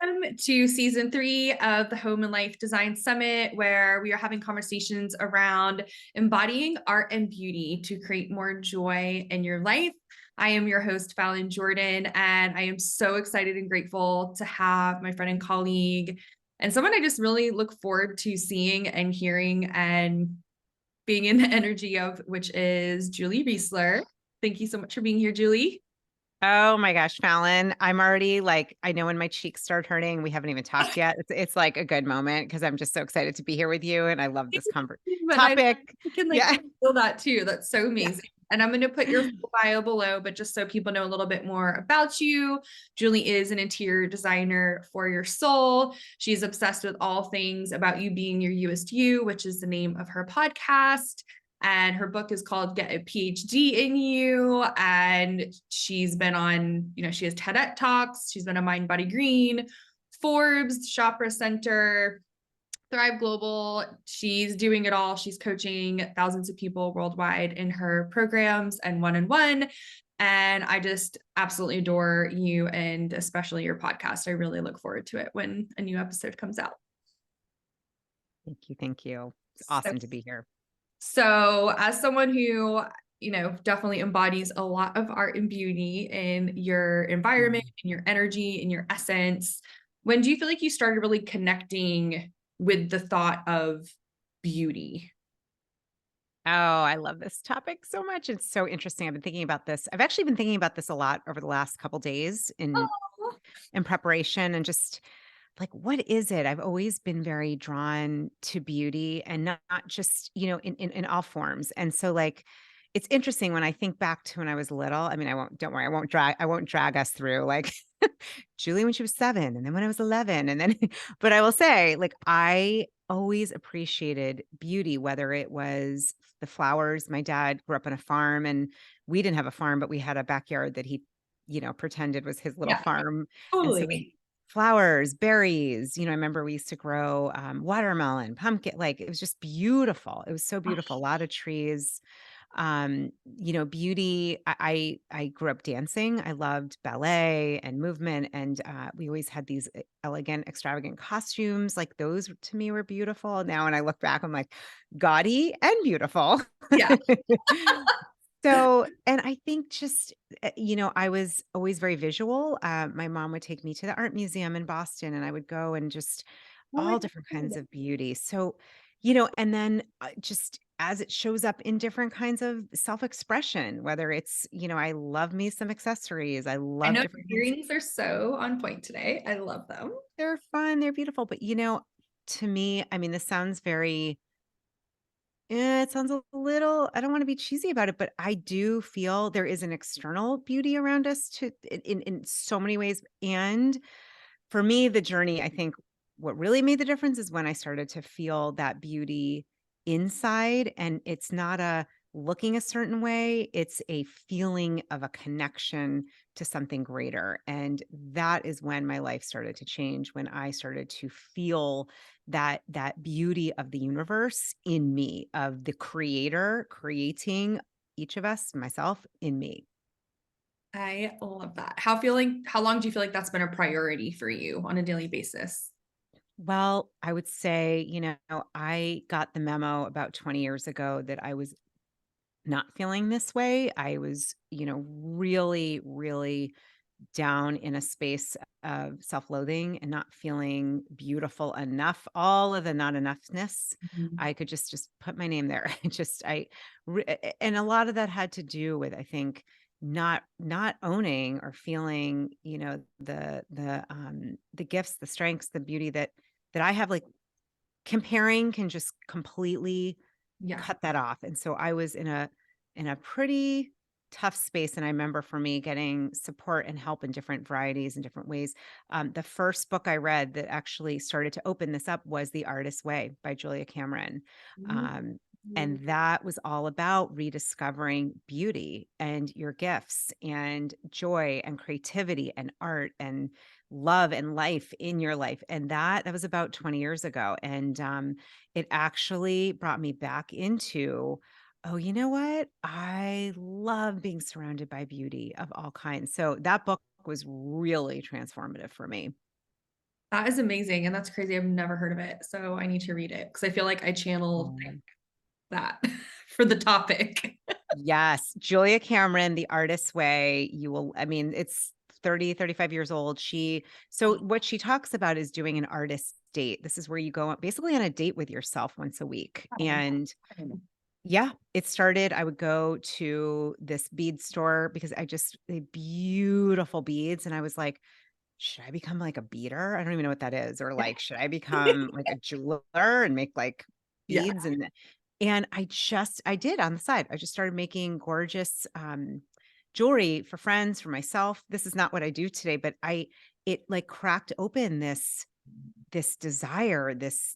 Welcome to season 3 of the Home and Life Design Summit, where we are having conversations around embodying art and beauty to create more joy in your life. I am your host, Fallon Jordan, and I am so excited and grateful to have my friend and colleague and someone I just really look forward to seeing and hearing and being in the energy of, which is Julie Reisler. Thank you so much for being here, Julie. Oh my gosh, Fallon. I'm already like, I know when my cheeks start hurting. We haven't even talked yet. It's like a good moment because I'm just so excited to be here with you. And I love this But I topic. can like Yeah. feel that too. That's so Yeah. amazing. And I'm going to put your full bio below, but just so people know a little bit more about you, Julie is an interior designer for your soul. She's obsessed with all things about you being your youest you, which is the name of her podcast. And her book is called Get a PhD in You. And she's been on, she has TEDx Talks. She's been on Mind Body Green, Forbes, Chopra Center, Thrive Global. She's doing it all. She's coaching thousands of people worldwide in her programs and one-on-one. And I just absolutely adore you and especially your podcast. I really look forward to it when a new episode comes out. Thank you. Thank you. It's So, awesome to be here. so as someone who, definitely embodies a lot of art and beauty in your environment, Mhm. in your energy, in your essence, when do you feel like you started really connecting with the thought of beauty? Oh, I love this topic so much. It's so interesting. I've been thinking about this. I've actually been thinking about this a lot over the last couple days Oh, in preparation and just like, what is it? I've always been very drawn to beauty and not just, in all forms. And so like it's interesting when I think back to when I was little. I mean, I won't, don't worry, I won't drag us through like Julie when she was 7 and then when I was 11 and then but I will say like I always appreciated beauty, whether it was the flowers. My dad grew up on a farm and we didn't have a farm, but we had a backyard that he, pretended was his little yeah, farm. And so we totally. flowers, berries, I remember we used to grow, watermelon, pumpkin, like, it was just beautiful. It was so beautiful, a lot of trees. Beauty, I grew up dancing. I loved ballet and movement, and, we always had these e elegant, extravagant costumes, like, those to me were beautiful. Now when I look back, I'm like, gaudy and beautiful. Yeah. So, and I think just, I was always very visual. My mom would take me to the art museum in Boston and I would go and just Oh my all different kinds God. of beauty. So, and then just as it shows up in different kinds of self-expression, whether it's, I love me some accessories. I I love know different your kinds. earrings are so on point today. I love them. They're fun, they're beautiful. But, to me, I mean, this sounds very it sounds a little I don't wanna be cheesy about it, but I do feel there is an external beauty around us to in so many ways, and for me, the journey, I think what really made the difference is when I started to feel that beauty inside, and it's not a looking a certain way, it's a feeling of a connection to something greater. And that is when my life started to change, when I started to feel that beauty of the universe in me, of the creator creating each of us, myself, in me. I love that. How long do you feel like that's been a priority for you on a daily basis? Well, I would say, I got the memo about 20 years ago that I was not feeling this way. I was, really, really down in a space of self-loathing and not feeling beautiful enough, all of the not enoughness. Mhm. I could just put my name there. And a lot of that had to do with, I think, not owning or feeling, the gifts, the strengths, the beauty that I have. Like, comparing can just completely Yeah. cut that off. And so I was in a pretty tough space, and I remember for me getting support and help in different varieties and different ways. The first book I read that actually started to open this up was The Artist's Way by Julia Cameron. Um, Mhm. and that was all about rediscovering beauty and your gifts and joy and creativity and art and love and life in your life. And that was about 20 years ago. And it actually brought me back into, oh, you know what? I love being surrounded by beauty of all kinds. So that book was really transformative for me. That is amazing. And that's crazy. I've never heard of it. So I need to read it because I feel like I channeled Um, that for the topic. Yes, Julia Cameron, The Artist's Way, you will I mean, it's 30, 35 years old. So what she talks about is doing an artist date. This is where you go basically on a date with yourself once a week. And yeah, it started I would go to this bead store because they beautiful beads, and I was like, "Should I become like a beader?" I don't even know what that is, or like, "Should I become like a jeweler and make like Yeah. beads?" And I did on the side. I just started making gorgeous jewelry for friends, for myself. This is not what I do today, but it like cracked open this desire, this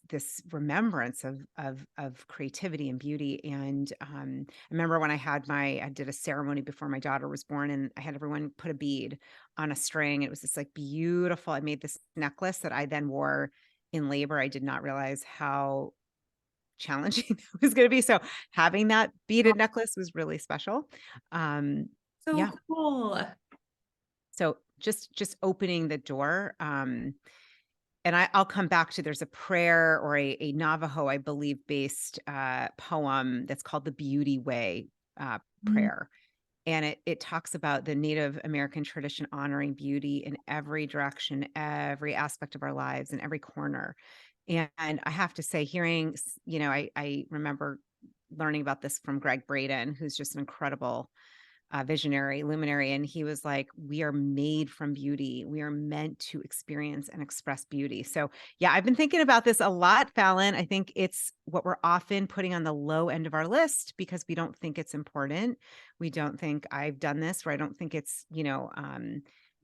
remembrance of creativity and beauty. And I remember when I did a ceremony before my daughter was born, and I had everyone put a bead on a string. It was this like beautiful. I made this necklace that I then wore in labor. I did not realize how challenging it was going to be. So having that beaded necklace was really special. Um, So yeah. cool. So just opening the door. And I'll come back to there's a prayer or a Navajo, I believe, based poem that's called the Beauty Way Mm. prayer. And it talks about the Native American tradition honoring beauty in every direction, every aspect of our lives, in every corner. And I have to say, I remember learning about this from Greg Braden, who's just an incredible visionary, luminary. And he was like, we are made from beauty. We are meant to experience and express beauty. So, yeah, I've been thinking about this a lot, Fallon. I think it's what we're often putting on the low end of our list because we don't think it's important. We don't think I've done this, or I don't think it's,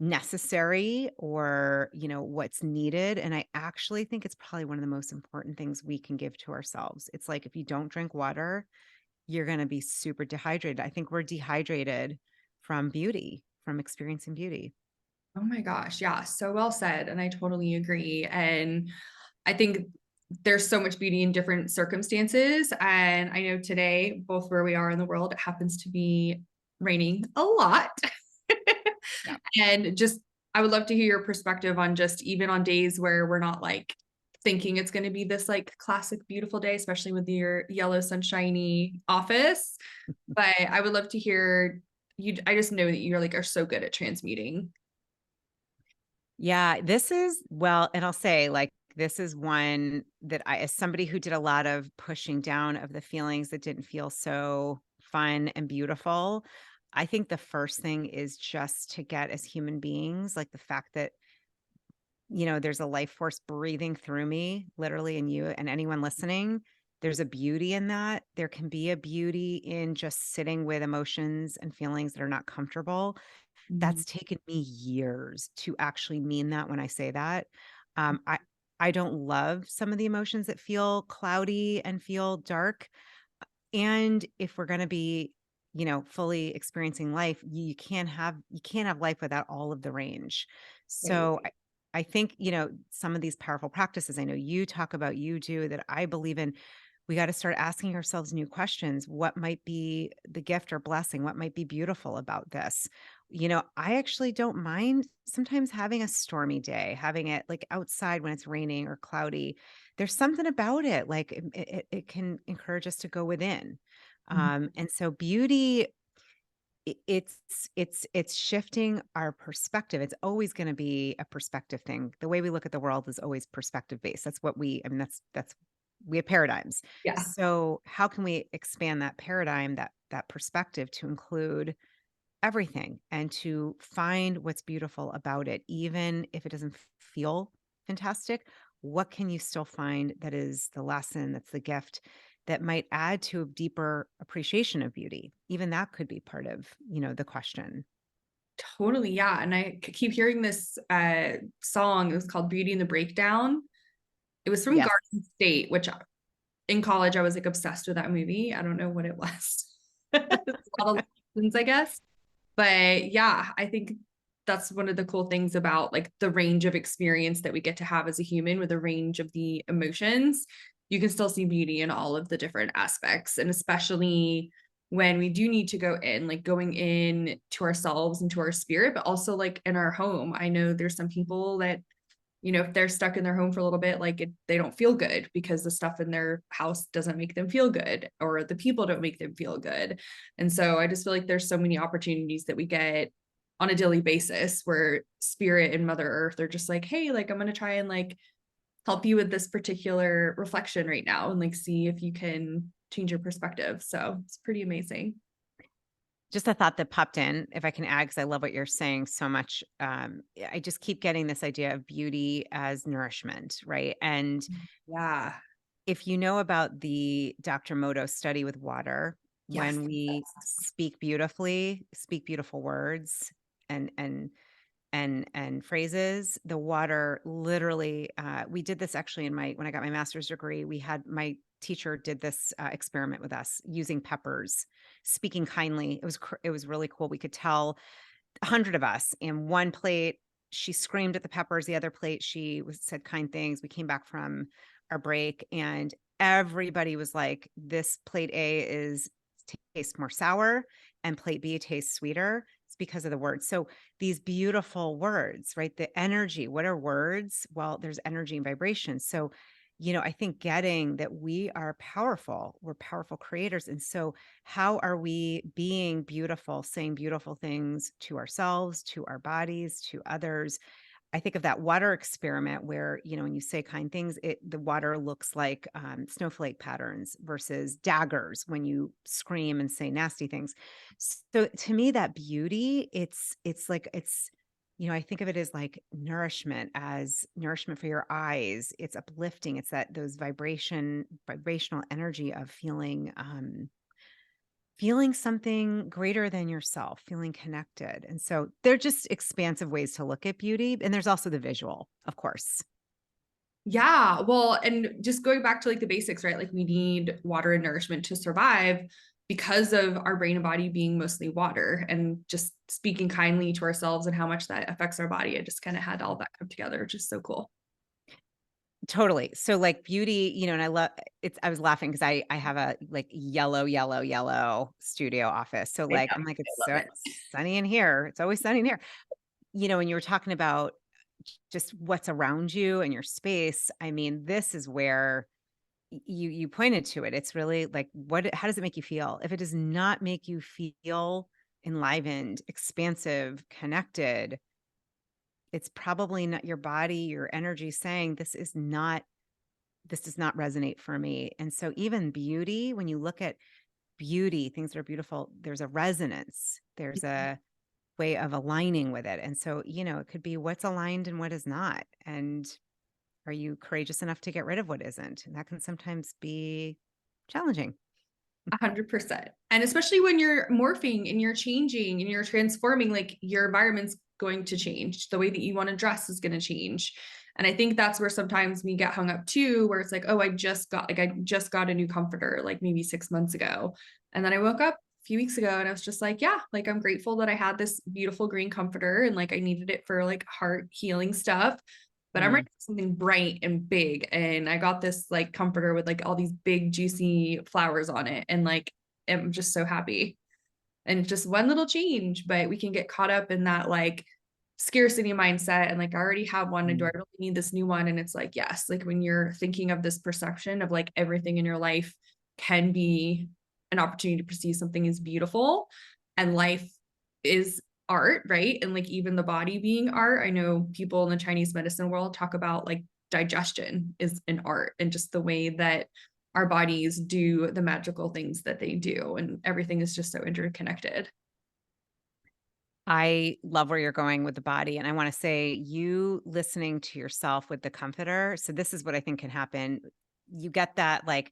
necessary or, what's needed. And I actually think it's probably one of the most important things we can give to ourselves. It's like if you don't drink water, you're gonna be super dehydrated. I think we're dehydrated from beauty, from experiencing beauty. Oh my gosh. Yeah. So well said. And I totally agree. And I think there's so much beauty in different circumstances. And I know today, both where we are in the world, it happens to be raining a lot. Yeah. And just, I would love to hear your perspective on just even on days where we're not like thinking it's going to be this like classic beautiful day, especially with your yellow sunshiny office. But I would love to hear you. I just know that you're like are so good at transmuting. Yeah, and I'll say, like, this is one that as somebody who did a lot of pushing down of the feelings that didn't feel so fun and beautiful, I think the first thing is just to get as human beings, like the fact that there's a life force breathing through me, literally, and you and anyone listening. There's a beauty in that. There can be a beauty in just sitting with emotions and feelings that are not comfortable. Mhm. That's taken me years to actually mean that when I say that. Um, I I don't love some of the emotions that feel cloudy and feel dark. And if we're going to be, fully experiencing life, you can't have life without all of the range. Right. So I think, some of these powerful practices I know you talk about, you do, that I believe in, we got to start asking ourselves new questions. What might be the gift or blessing? What might be beautiful about this? I actually don't mind sometimes having a stormy day, having it like outside when it's raining or cloudy. There's something about it, like it can encourage us to go within. Mhm. And so beauty, it's shifting our perspective. It's always going to be a perspective thing. The way we look at the world is always perspective based. I mean, that's we have paradigms. Yeah. So how can we expand that paradigm, that perspective, to include everything and to find what's beautiful about it, even if it doesn't feel fantastic? What can you still find that is the lesson, that's the gift that might add to a deeper appreciation of beauty? Even that could be part of, the question. Totally. Yeah. And I keep hearing this song. It was called Beauty and the Breakdown. It was from Yes. Garden State, which in college I was like obsessed with that movie. I don't know what it was. It's a lot of lessons, I guess. But yeah, I think that's one of the cool things about like the range of experience that we get to have as a human with a range of the emotions. You can still see beauty in all of the different aspects. And especially when we do need to go in, like going in to ourselves and to our spirit, but also like in our home. I know there's some people that if they're stuck in their home for a little bit, like they don't feel good because the stuff in their house doesn't make them feel good, or the people don't make them feel good. And so I just feel like there's so many opportunities that we get on a daily basis where spirit and Mother Earth are just like, hey, like I'm going to try and like help you with this particular reflection right now and like see if you can change your perspective. So it's pretty amazing. Just a thought that popped in, if I can add, because I love what you're saying so much. I just keep getting this idea of beauty as nourishment, right? And Yeah. if you know about the Dr. Moto study with water, Yes. when we speak beautifully, speak beautiful words and phrases, the water literally, we did this actually in my when I got my master's degree. We had my teacher did this experiment with us using peppers, speaking kindly. It was really cool. We could tell 100 of us in one plate. She screamed at the peppers. The other plate, said kind things. We came back from our break, and everybody was like, "This plate A is tastes more sour, and plate B tastes sweeter." It's because of the words. So these beautiful words, right? The energy. What are words? Well, there's energy and vibration. So, I think getting that we are powerful. We're powerful creators, and so how are we being beautiful, saying beautiful things to ourselves, to our bodies, to others? I think of that water experiment where, when you say kind things, the water looks like snowflake patterns versus daggers when you scream and say nasty things. So to me, that beauty, I think of it as like nourishment, as nourishment for your eyes. It's uplifting. It's those vibrational energy of feeling something greater than yourself, feeling connected. And so they're just expansive ways to look at beauty. And there's also the visual, of course. Yeah. Well, and just going back to like the basics, right? Like we need water and nourishment to survive because of our brain and body being mostly water, and just speaking kindly to ourselves and how much that affects our body. I just kind of had all that come together, which is so cool. Totally. So like beauty, and I love I was laughing because I have a like yellow, yellow, yellow studio office. So I know. like I'm like, I it's love so it. sunny in here. It's always sunny in here. When you were talking about just what's around you and your space, I mean, this is where you pointed to it. It's really like how does it make you feel? If it does not make you feel enlivened, expansive, connected, it's probably not your body, your energy saying this does not resonate for me. And so even beauty, when you look at beauty, things that are beautiful, there's a resonance. There's a way of aligning with it. And so, it could be what's aligned and what is not. And are you courageous enough to get rid of what isn't? And that can sometimes be challenging. 100%. And especially when you're morphing and you're changing and you're transforming, like your environment's going to change. The way that you want to dress is going to change. And I think that's where sometimes we get hung up too, where it's like, oh, I just got a new comforter, like maybe 6 months ago. And then I woke up a few weeks ago and I was just like, yeah, like I'm grateful that I had this beautiful green comforter and like I needed it for like heart healing stuff. But I'm ready Mm. for something bright and big. And I got this like comforter with like all these big, juicy flowers on it. And like, I'm just so happy. And just one little change, but we can get caught up in that like scarcity mindset. And like, I already have one. And do I Mm. really need this new one? And it's like, yes, like when you're thinking of this perception of like everything in your life can be an opportunity to perceive something as beautiful, and life is art, right? And like even the body being art. I know people in the Chinese medicine world talk about like digestion is an art, and just the way that our bodies do the magical things that they do, and everything is just so interconnected. I love where you're going with the body. And I want to say, you listening to yourself with the comforter. So, this is what I think can happen. You get that, like,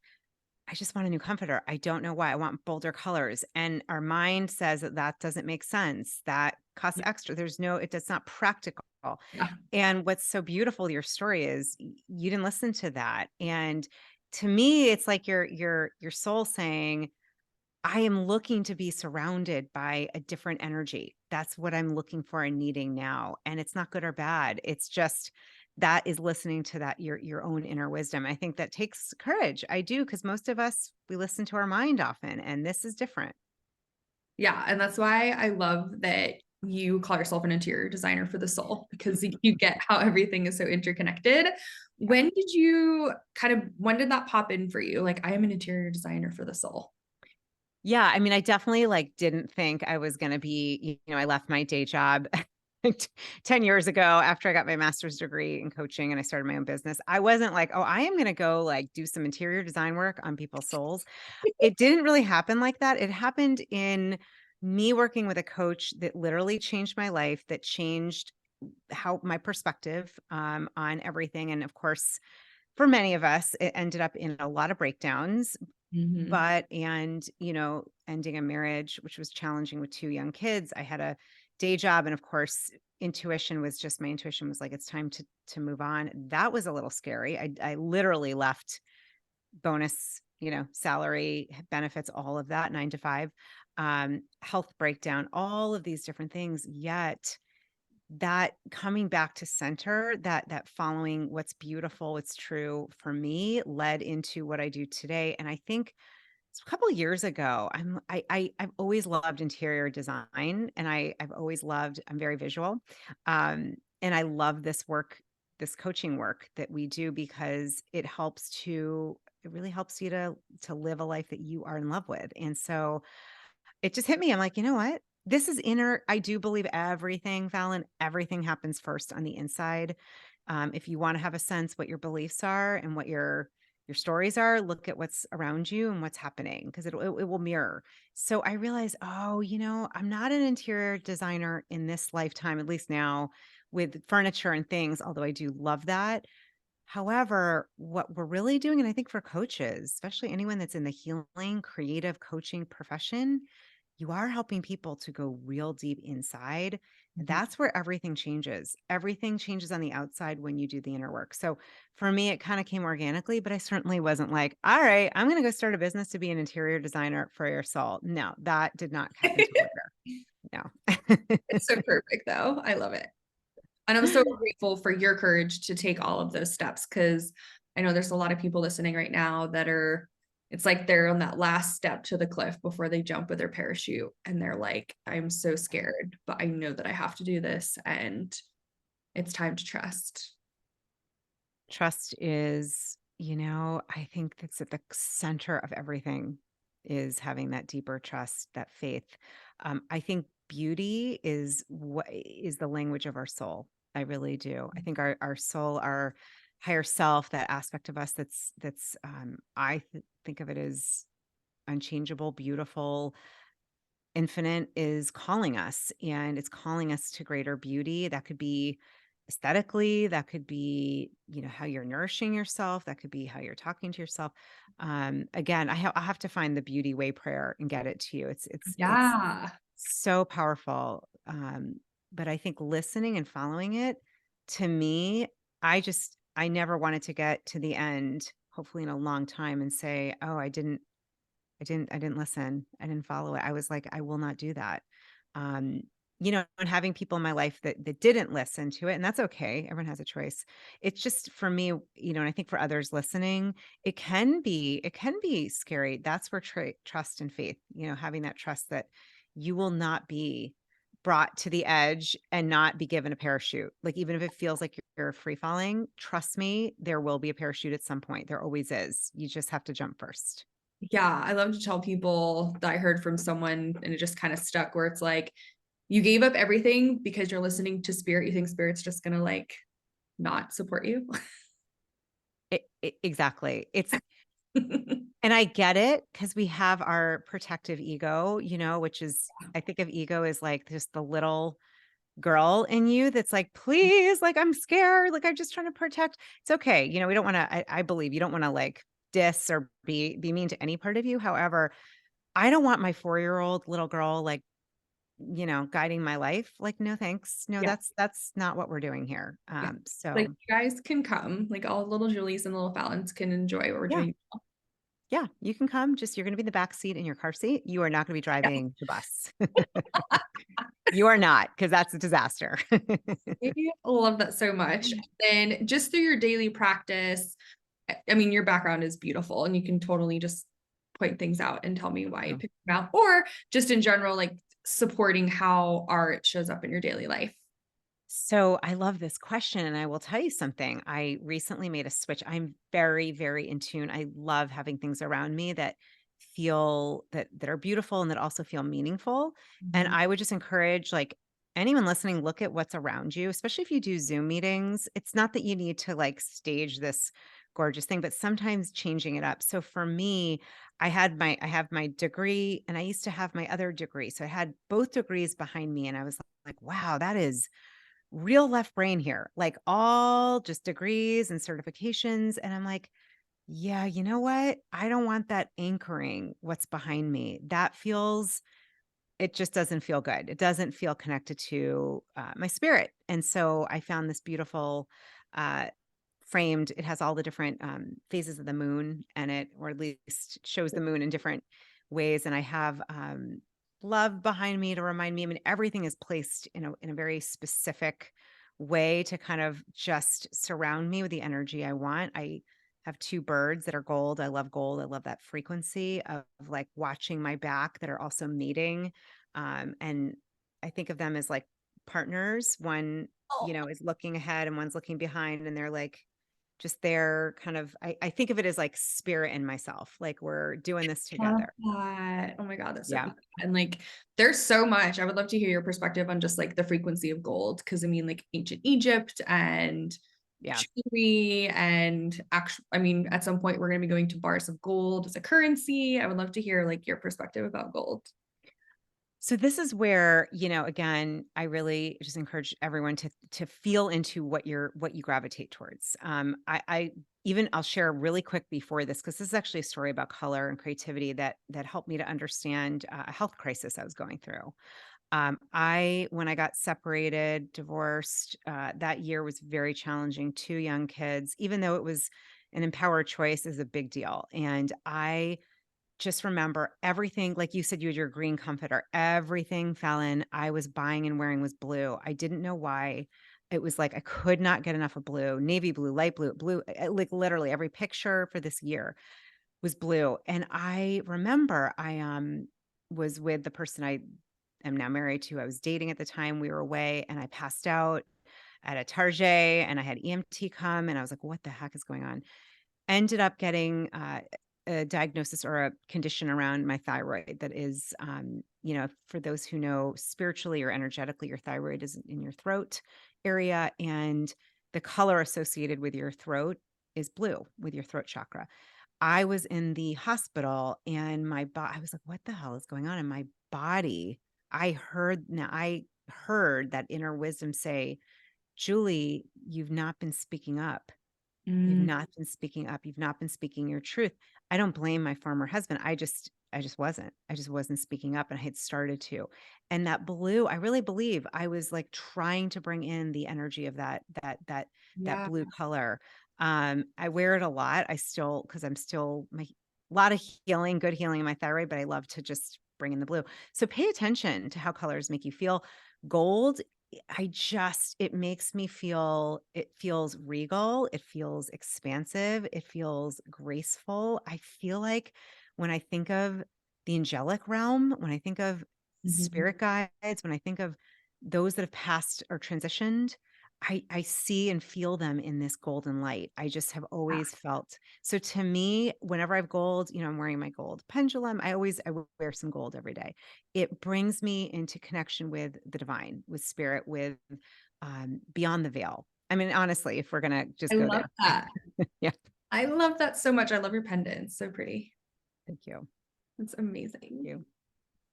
I just want a new comforter. I don't know why. I want bolder colors. And our mind says that that doesn't make sense. That costs extra. It's not practical. Yeah. And what's so beautiful, your story is you didn't listen to that. And to me, it's like your soul saying, I am looking to be surrounded by a different energy. That's what I'm looking for and needing now. And it's not good or bad. It's just that is listening to that your own inner wisdom. I think that takes courage. I do, because most of us we listen to our mind often, and this is different. Yeah, and that's why I love that you call yourself an interior designer for the soul because you get how everything is so interconnected. When did that pop in for you? Like, I am an interior designer for the soul. Yeah, I mean, I definitely, like, didn't think I was gonna be, I left my day job t 10 years ago after I got my master's degree in coaching and I started my own business. I wasn't like, "Oh, I am gonna go, like, do some interior design work on people's souls." It didn't really happen like that. It happened in me working with a coach that literally changed my life, that changed how my perspective, on everything, and of course, for many of us, it ended up in a lot of breakdowns, Mhm. ending a marriage, which was challenging with 2 young kids. I had a day job, and of course, my intuition was like, "It's time to move on." That was a little scary. I literally left bonus, salary, benefits, all of that, 9 to 5, health breakdown, all of these different things, yet that coming back to center, that following what's beautiful, what's true for me led into what I do today. And I think it's a couple of years ago, I've always loved interior design, and I'm very visual. And I love this work, this coaching work that we do, because it really helps you to live a life that you are in love with. And so it just hit me. I'm like, you know what? This is inner. I do believe everything, Fallon, everything happens first on the inside. If you want to have a sense what your beliefs are and what your stories are, look at what's around you and what's happening, because it will mirror. So I realized, oh, I'm not an interior designer in this lifetime, at least now with furniture and things, although I do love that. However, what we're really doing, and I think for coaches, especially anyone that's in the healing, creative coaching profession, you are helping people to go real deep inside. Mhm. That's where everything changes. Everything changes on the outside when you do the inner work. So for me, it kind of came organically, but I certainly wasn't like, all right, I'm going to go start a business to be an interior designer for your soul. No, that did not happen till later. No. It's so perfect though. I love it. And I'm so grateful for your courage to take all of those steps because I know there's a lot of people listening right now that it's like they're on that last step to the cliff before they jump with their parachute. And they're like, I'm so scared, but I know that I have to do this and it's time to trust. Trust is, I think that's at the center of everything, is having that deeper trust, that faith. I think beauty is what is the language of our soul. I really do. I think our soul, our higher self, that aspect of us think of it as unchangeable, beautiful, infinite, is calling us, and it's calling us to greater beauty. That could be aesthetically, that could be, how you're nourishing yourself, that could be how you're talking to yourself. Again, I'll have to find the beauty way prayer and get it to you. It's Yeah. so powerful. But I think listening and following it, to me, I never wanted to get to the end, hopefully in a long time, and say, oh, I didn't listen. I didn't follow it. I was like, I will not do that. Um, and having people in my life that didn't listen to it, and that's okay. Everyone has a choice. It's just for me, and I think for others listening, it can be scary. That's where trust and faith, having that trust that you will not be brought to the edge and not be given a parachute. Like, even if it feels like you're free falling, trust me, there will be a parachute at some point. There always is. You just have to jump first. Yeah. I love to tell people that I heard from someone and it just kind of stuck where it's like, you gave up everything because you're listening to spirit. You think spirit's just going to like not support you. Exactly. And I get it, because we have our protective ego, which is, I think of ego as like just the little girl in you that's like, please, like, I'm scared. Like, I'm just trying to protect. It's okay. We don't want to, I believe you don't want to, like, diss or be mean to any part of you. However, I don't want my 4-year-old little girl, like, guiding my life. Like, no, thanks. No, Yeah. that's not what we're doing here. Yeah. Like So you guys can come, like all little Julies and little Fallons can enjoy what we're yeah. doing. Yeah, you can come. Just, you're going to be in the back seat in your car seat. You are not going to be Yeah. driving the bus. You are not, because that's a disaster. I love that so much. Then just through your daily practice, I mean, your background is beautiful and you can totally just point things out and tell me why you Oh, picked them out. Or just in general, like supporting how art shows up in your daily life? So I love this question, and I will tell you something. I recently made a switch. I'm very, very in tune. I love having things around me that feel that are beautiful and that also feel meaningful. And Mhm. I would just encourage like anyone listening, look at what's around you, especially if you do Zoom meetings. It's not that you need to like stage this gorgeous thing, but sometimes changing it up. So for me, I have my degree and I used to have my other degree. So I had both degrees behind me and I was like, wow, that is real left brain here, like all just degrees and certifications. And I'm like, yeah, you know what? I don't want that anchoring what's behind me. That feels, it just doesn't feel good. It doesn't feel connected to my spirit. And so I found this beautiful uh, framed, it has all the different phases of the moon and it, or at least shows the moon in different ways. And I have love behind me to remind me. I mean, everything is placed in a very specific way to kind of just surround me with the energy I want. I have two birds that are gold. I love gold. I love that frequency of like watching my back that are also mating. And I think of them as like partners. One, Oh, is looking ahead and one's looking behind, and they're like just there kind of I think of it as like spirit and myself, like we're doing this love together. that. Oh my God, that's so Yeah. beautiful. And like, there's so much. I would love to hear your perspective on just like the frequency of gold. Cause I mean, like ancient Egypt and Yeah. jewelry and actual, I mean, at some point we're going to be going to bars of gold as a currency. I would love to hear like your perspective about gold. So this is where, again, I really just encourage everyone to feel into what you gravitate towards. I even I'll share really quick before this because this is actually a story about color and creativity that helped me to understand a health crisis I was going through. I when I got separated, divorced, that year was very challenging. Two young kids, even though it was an empowered choice, is a big deal. And I just remember everything, like you said, you had your green comforter. Everything, Fallon, I was buying and wearing was blue. I didn't know why. It was like I could not get enough of blue, navy blue, light blue, blue. Like literally every picture for this year was blue. And I remember I was with the person I am now married to. I was dating at the time. We were away, and I passed out at a Target, and I had EMT come, and I was like, "What the heck is going on?" Ended up getting a diagnosis or a condition around my thyroid that is, for those who know spiritually or energetically, your thyroid is in your throat area, and the color associated with your throat is blue with your throat chakra. I was in the hospital and I was like, what the hell is going on in my body? I heard that inner wisdom say, Julie, you've not been speaking up. You've Mm, not been speaking up. You've not been speaking your truth. I don't blame my former husband. I just wasn't. I just wasn't speaking up and I had started to. And that blue, I really believe I was like trying to bring in the energy of that yeah. blue color. I wear it a lot. I still because I'm still my a lot of healing, good healing in my thyroid, but I love to just bring in the blue. So pay attention to how colors make you feel. Gold it makes me feel it feels regal, it feels expansive, it feels graceful. I feel like when I think of the angelic realm, when I think of Mhm. spirit guides, when I think of those that have passed or transitioned, I see and feel them in this golden light. I just have Yeah. always felt. So to me, whenever I have gold, I'm wearing my gold pendulum. I wear some gold every day. It brings me into connection with the divine, with spirit, with beyond the veil. I mean, honestly, if we're gonna I just go love there. that. Yeah. I love that so much. I love your pendants. So pretty. Thank you. It's Thank amazing. you.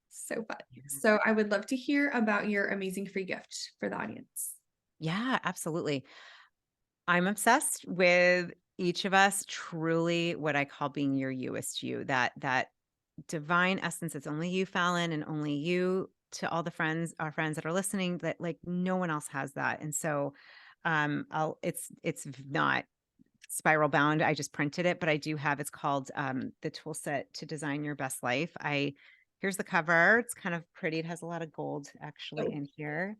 So fun. Yeah. So I would love to hear about your amazing free gift for the audience. Yeah, absolutely. I'm obsessed with each of us truly what I call being your youest you, that divine essence. It's only you, Fallon, and only you to all our friends that are listening, that like no one else has that. And so it's not spiral bound. I just printed it, but I do have it's called the tool set to design your best life. Here's the cover. It's kind of pretty. It has a lot of gold actually Oh, in here.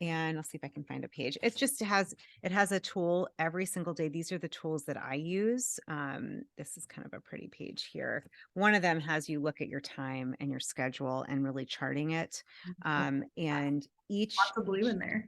And I'll see if I can find a page. It has a tool every single day. These are the tools that I use. This is kind of a pretty page here. One of them has you look at your time and your schedule and really charting it. And Lots of blue in there.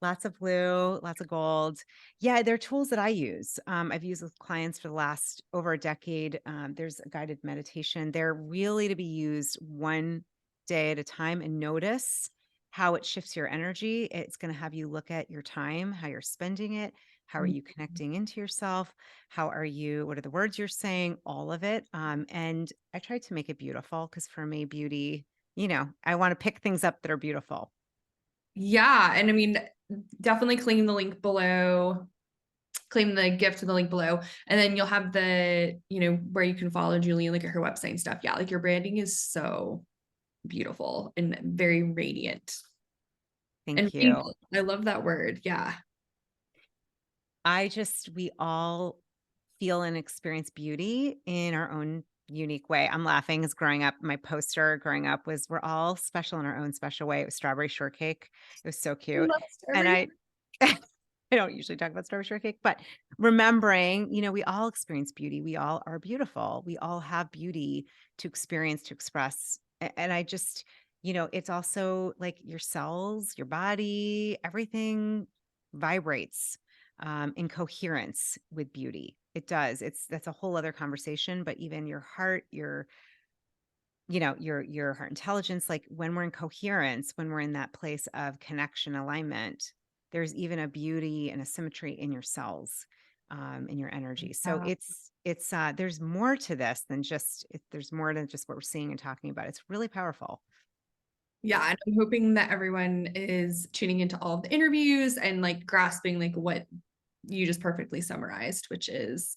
lots of blue, lots of gold. Yeah, they're tools that I use. I've used with clients for the last over a decade. There's a guided meditation. They're really to be used one day at a time and notice how it shifts your energy. It's going to have you look at your time, how you're spending it, how are Mhm. you connecting into yourself, what are the words you're saying, all of it. And I try to make it beautiful because for me, beauty, I want to pick things up that are beautiful. Yeah, and I mean, definitely claim the link below, claim the gift to the link below, and then you'll have the, where you can follow Julie and look at her website and stuff. Yeah, like your branding is so beautiful and very radiant and Thank you. radiant. I love that word. Yeah. We all feel and experience beauty in our own unique way. I'm laughing as growing up, my poster growing up was we're all special in our own special way. It was strawberry shortcake. It was so I cute. love And strawberry. I, I don't usually talk about strawberry shortcake, but remembering, we all experience beauty. We all are beautiful. We all have beauty to experience, to express. And I just, it's also like your cells, your body, everything vibrates in coherence with beauty. It does. That's a whole other conversation, but even your heart, your heart intelligence, like when we're in coherence, when we're in that place of connection, alignment, there's even a beauty and a symmetry in your cells, in your energy. So Yeah. there's more to this than there's more than just what we're seeing and talking about. It's really powerful. Yeah, and I'm hoping that everyone is tuning into all of the interviews and like grasping like what you just perfectly summarized, which is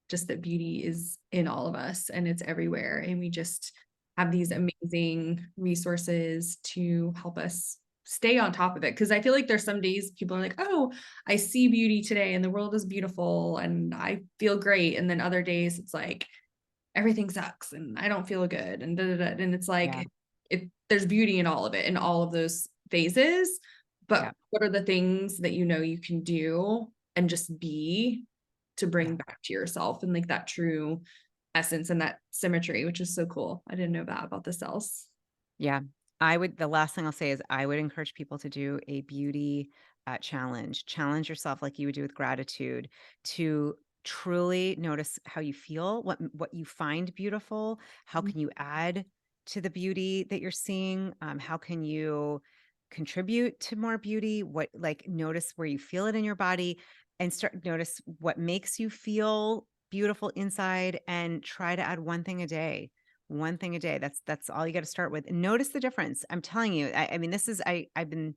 just that beauty is in all of us and it's everywhere. And we just have these amazing resources to help us stay on top of it. Cause I feel like there's some days people are like, oh, I see beauty today and the world is beautiful and I feel great. And then other days it's like, everything sucks and I don't feel good and da, da, da. And it's Yeah. like there's beauty in all of it in all of those phases. But Yeah. what are the things that you can do and just be to bring Yeah. back to yourself and like that true essence and that symmetry, which is so cool. I didn't know that about the cells. Yeah. The last thing I'll say is I would encourage people to do a beauty challenge. Challenge yourself like you would do with gratitude to truly notice how you feel, what you find beautiful. How can you add to the beauty that you're seeing? How can you contribute to more beauty? Notice where you feel it in your body and notice what makes you feel beautiful inside and try to add one thing a day. That's all you got to start with. And notice the difference. I'm telling you. I mean, I've been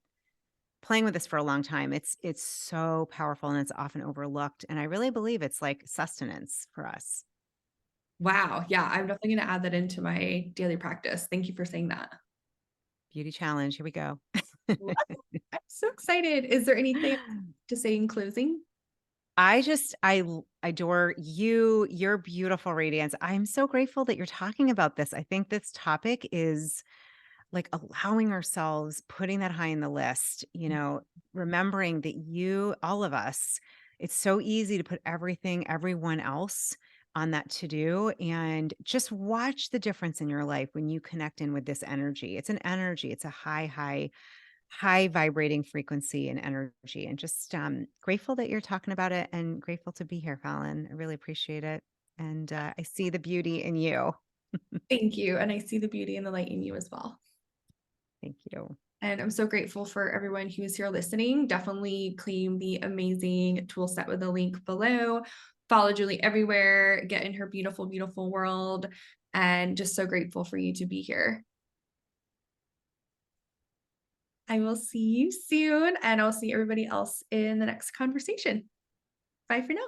playing with this for a long time. It's so powerful and it's often overlooked. And I really believe it's like sustenance for us. Wow. Yeah. I'm definitely going to add that into my daily practice. Thank you for saying that. Beauty challenge. Here we go. Love it. I'm so excited. Is there anything to say in closing? Adore you, your beautiful radiance. I'm so grateful that you're talking about this. I think this topic is like allowing ourselves, putting that high in the list, remembering that all of us, it's so easy to put everyone else on that to do. And just watch the difference in your life when you connect in with this energy. It's an energy, it's a high vibrating frequency and energy. And just grateful that you're talking about it and grateful to be here, Fallon. I really appreciate it. And I see the beauty in you. Thank you. And I see the beauty and the light in you as well. Thank you. And I'm so grateful for everyone who is here listening. Definitely claim the amazing tool set with the link below. Follow Julie everywhere, get in her beautiful, beautiful world. And just so grateful for you to be here. I will see you soon, and I'll see everybody else in the next conversation. Bye for now.